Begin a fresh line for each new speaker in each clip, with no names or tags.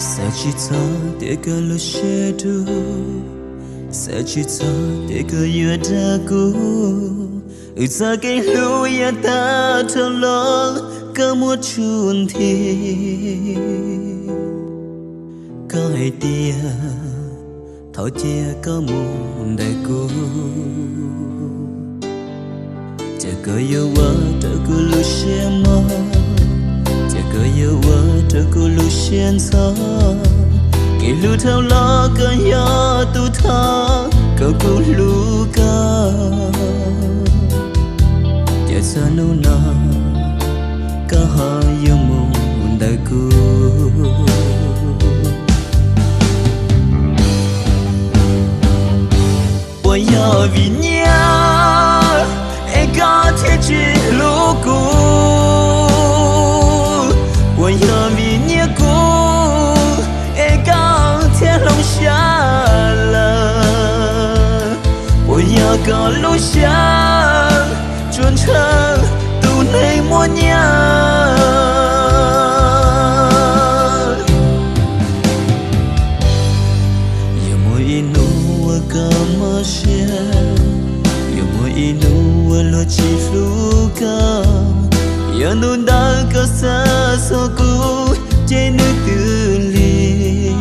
sẽ chỉ cho để cơ lo xe du sẽ chỉ cho để cơ yêu ta cô za cái lu ya ta thơ lo cơ mua chuồn thì có ai tia thảo chia có muôn đại cô chỉ có yêu quá trở cứ lu xe mơ chỉ có yêu quá trở cứ lu xe gió kỳ lu theo lo cơ ya tu tha cơ cứ lu ca chỉ sợ nô na cả hai yêu muôn đại cô我要为你，爱个天之路过，我要为你过，爱个天龙下了，我要个路上专程都内默念。Yêu mỗi inu lo chỉ luka, yêu nu đã có xa số cũ trên núi từ ly.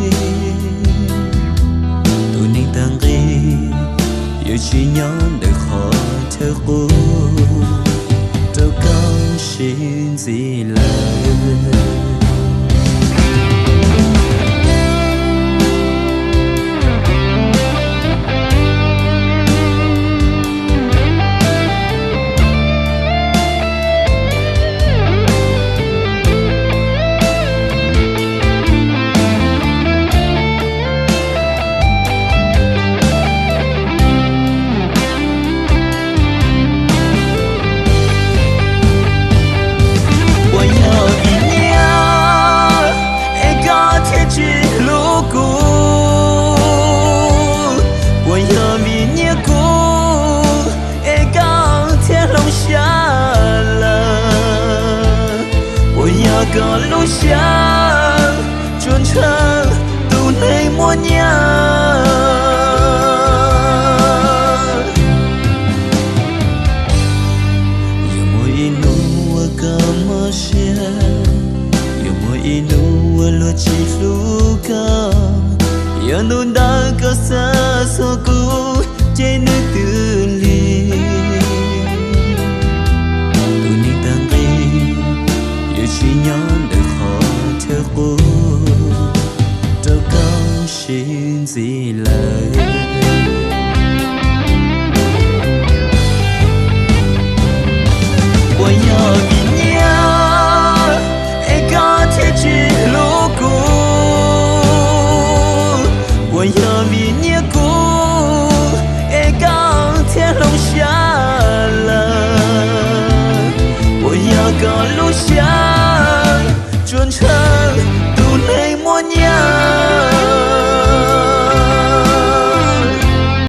Tôi nên tăng đi, yêu chỉ nhón đời khó theo cô, đâu có xin gì lại. có lối xa chôn chân tu này mua nhà yêu mỗi inu kamasya yêu mỗi inu lo chi luka yêu nu đã có xa số cũ trên núi từ ly chỉ nhón đời khó theo cô đâu có xin gì lời我要为你爱个天之路过我要为你过爱个天龙下了我要个路下